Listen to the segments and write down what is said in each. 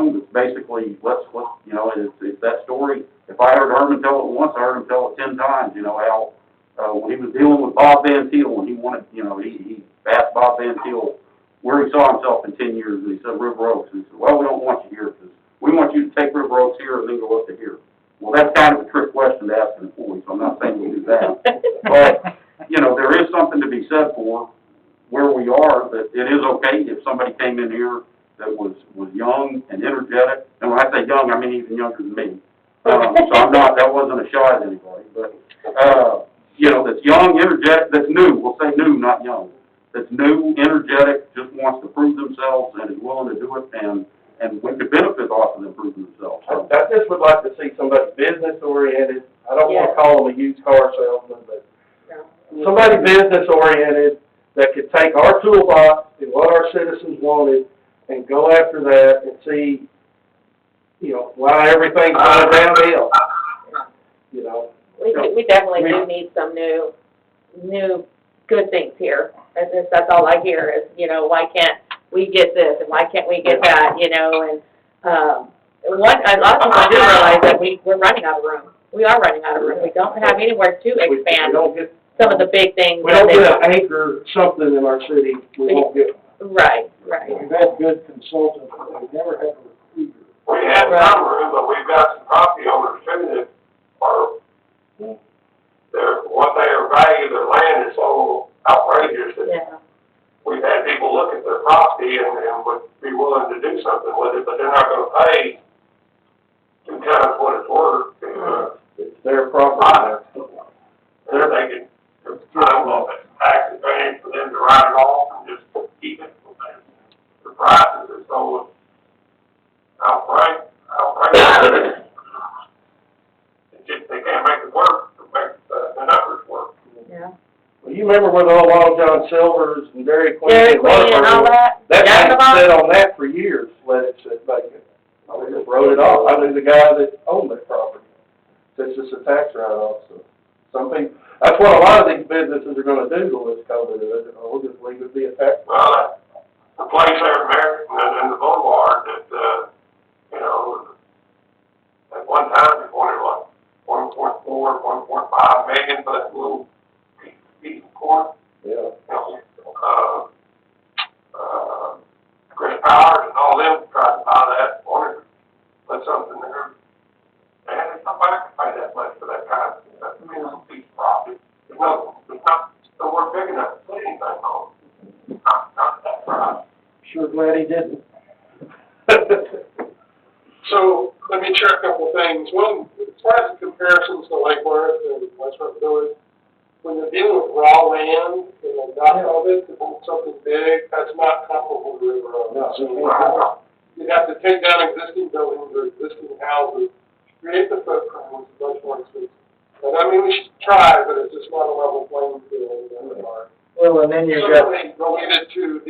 young, it's basically, you know, it's that story. If I heard Herman tell it once, I heard him tell it 10 times, you know, how, when he was dealing with Bob Van Til, and he wanted, you know, he asked Bob Van Til where he saw himself in 10 years, and he said River Oaks, and he said, well, we don't want you here, because we want you to take River Oaks here and then go up to here. Well, that's kind of a trick question to ask an employee, so I'm not saying we do that. But, you know, there is something to be said for where we are, that it is okay if somebody came in here that was young and energetic, and when I say young, I mean even younger than me. So that wasn't a shot at anybody, but, you know, that's young, energetic, that's new, we'll say new, not young. That's new, energetic, just wants to prove themselves and is willing to do it, and we could benefit off of them proving themselves. So. I just would like to see somebody business-oriented. I don't want to call them a used car salesman, but somebody business-oriented that could take our toolbox and what our citizens wanted and go after that and see, you know, why everything's going downhill. You know. We definitely do need some new good things here. That's all I hear is, you know, why can't we get this and why can't we get that, you know, and a lot of people do realize that we're running out of room. We are running out of room. We don't have anywhere to expand some of the big things. We don't get an anchor something in our city. We won't get. Right. We've had good consultants, but we've never had a recruiter. We have some room, but we've got some property owners too that are, what they are valued, their land is so outrageous that we've had people look at their property and would be willing to do something with it, but they're not going to pay 2 times what it's worth. It's their property. They're thinking, I'm off at tax advantage for them to write it off and just keep it. The prices are so outright. It's just, they can't make it work to make the numbers work. Yeah. Well, you remember where the old Long John Silver's and Dairy Queen and all that? That man sat on that for years, let it sit vacant. They just wrote it off. I knew the guy that owned that property. It's just a tax write-off, so some people, that's what a lot of these businesses are gonna do to this COVID, we'll just leave it be a tax. Well, the place there in American and the Boulevard that, you know, at one time it wanted like 1.4, 1.5 million for that little piece of corn. Yeah. Chris Powers and all them tried to buy that, wanted to put something there. And it's not back to pay that much for that kind of piece of property. It's not somewhere big enough to put anything on. Not that price. Sure glad he didn't. So, let me check a couple things. One, as far as the comparisons to Lake Worth and West Front Village, when you're dealing with raw land and not of it, to build something big, that's not comparable to River Oaks. No. So, you'd have to take down existing buildings or existing houses, create the footprint, which is much more expensive. And I mean, we should try, but it's just not a level playing field in that regard. Well, and then you've got. Certainly related to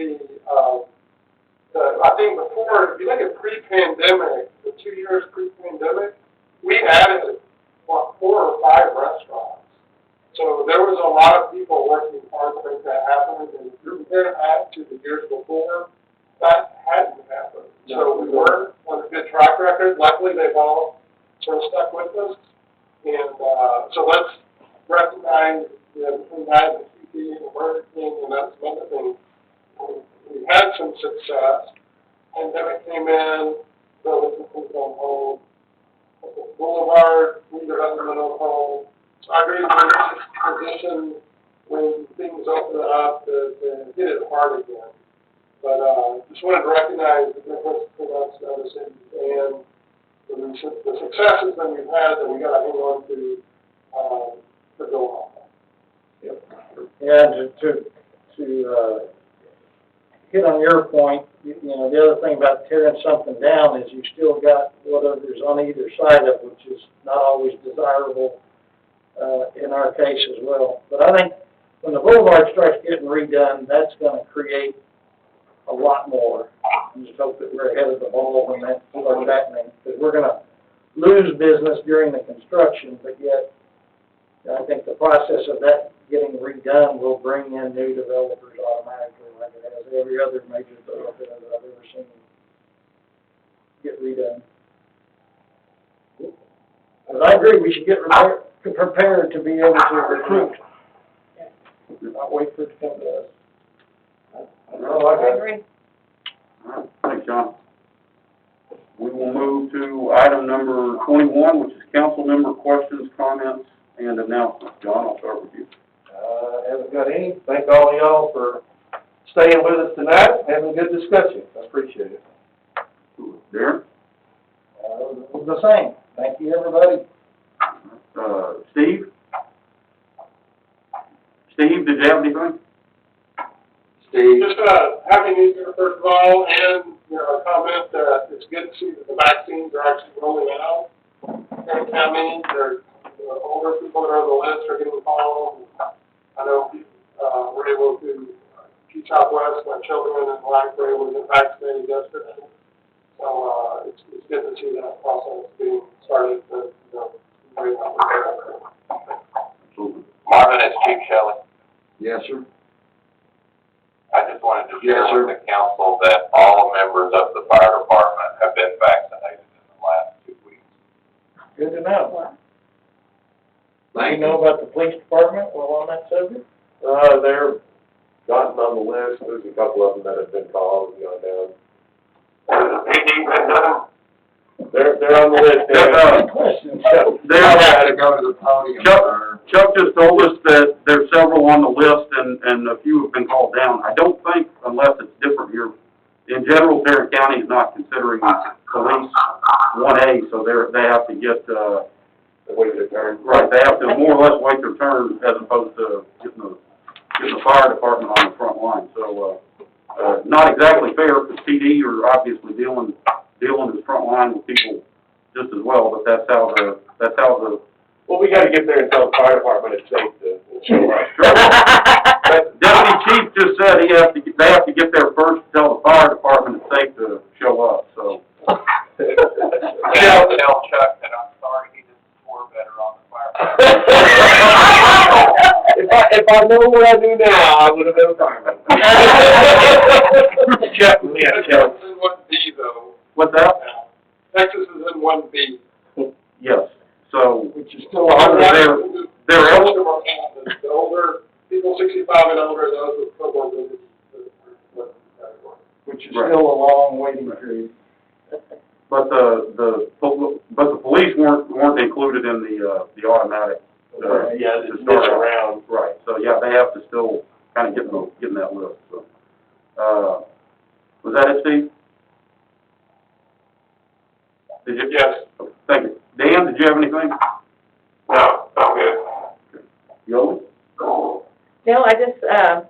I think before, if you look at pre-pandemic, the 2 years pre-pandemic, we added, 4 or 5 restaurants. So there was a lot of people working hard to make that happen, and if you compare that to the years before, that hadn't happened. So we were on a good track record. Luckily, they've all sort of stuck with us. And so let's recognize, between that and CP and Burger King and that's some other things, we had some success. Pandemic came in, building things on hold. Boulevard, we have been on hold. So I agree with this position when things open up to hit it hard again. But just wanted to recognize the difference between us and other cities and the successes that we've had that we got to hang on to go on. Yep. Yeah, to hit on your point, you know, the other thing about tearing something down is you still got what others on either side of it, which is not always desirable in our case as well. But I think when the boulevard starts getting redone, that's going to create a lot more. I just hope that we're ahead of the ball when that starts happening, because we're going to lose business during the construction, but yet I think the process of that getting redone will bring in new developers automatically, like it has every other major developer that I've ever seen. get redone. But I agree, we should get prepared to be able to recruit. Not wait for it to come to us. No, I I got it. agree. All right, thanks, John. We will move to item number 21, which is council member questions, comments, and announcements. John, I'll start with you. Haven't got any. Thank all of y'all for staying with us tonight, having a good discussion. I appreciate it. Darren? It was the same. Thank you, everybody. Steve? Steve, did you have anything? Just, Happy New Year, first of all, and, you know, a comment that it's good to see that the vaccines are actually rolling out. And county, they're, older people that are on the list are getting followed. I know, we're able to, Key Southwest, my children and wife were able to get vaccinated yesterday. So, it's good to see that process being started, to, you know, bring up there. Absolutely. Marvin, it's Chief Shelley. Yes, sir. I just wanted to Yes, share sir. with the council that all members of the fire department have been vaccinated in the last 2 weeks. Good to know. Do you Thank know you. about the police department while on that subject? They're gotten on the list. There's a couple of them that have been called and gone down. Has the PD been done? They're on the list. Good question. I had to go to the podium, sir. Chuck just told us that there's several on the list and a few have been called down. I don't think, unless it's different here, in general, Tarrant County is not considering police 1A, so they have to get, Wait their turn. right, they have to more or less wait their turn as opposed to getting the fire department on the front line. So, not exactly fair, because PD are obviously dealing in the front line with people just as well, but that's how the Well, we gotta get there and tell the fire department it's safe to show up. Deputy Chief just said they have to get there first to tell the fire department it's safe to show up, so. Tell Chuck that I'm sorry he didn't score better on the fire. If I know what I do now, I would have been a fireman. Chuck, yeah, Chuck. Texas is in 1B though. What's that? Texas is in 1B. Yes, so, Which is still they're eligible, The older, people 65 and older, those with comorbidities. which is still a long waiting period. but the police weren't included in the automatic. Yeah, to it's start this out. round. Right, so yeah, they have to still kind of get in that list, so. Was that it, Steve? Did you? Yes. Okay, thank you. Dan, did you have anything? No, I'm good. Yoli? No, I just,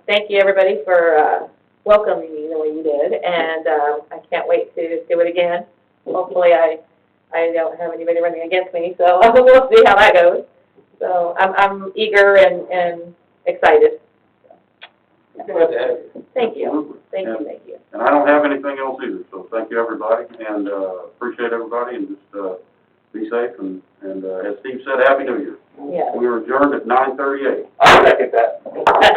thank you, everybody, for, welcoming me the way you did, and, I can't wait to do it again. Hopefully, I don't have anybody running against me, so we'll see how that goes. So, I'm eager and excited. Glad to have you. Thank you, Absolutely. thank you, And- thank you. And I don't have anything else either, so thank you, everybody, and, appreciate everybody, and just, be safe, and, as Steve said, Happy New Year. Yeah. We are adjourned at 9:38. I'll second that.